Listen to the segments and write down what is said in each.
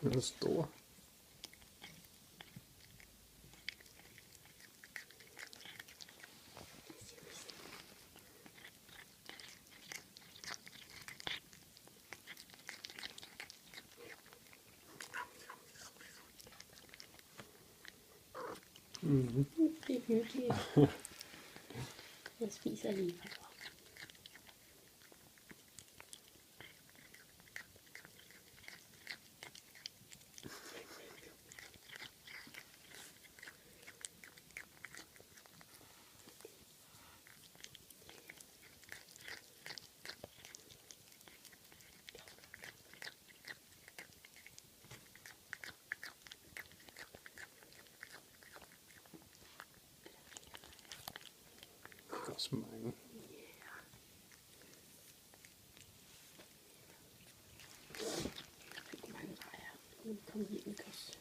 Den er stor. Det er hyggeligt. Jeg spiser lige på. Der er også mange. Rigtig mange rejer. Nu er vi kommet hjem med os.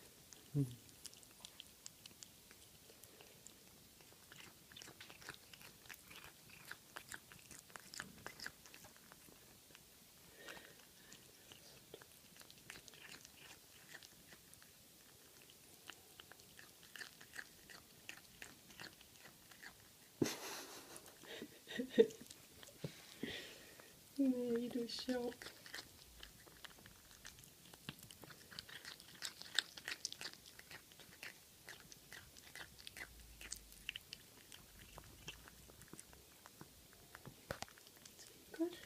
Nej, du er sjov. Godt.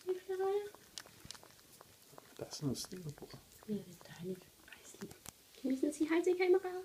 Lidt flere rejer. Der er sådan noget stilbord. Ja, det er dejligt. Ej, Kan vi sådan sige hej til kameraet?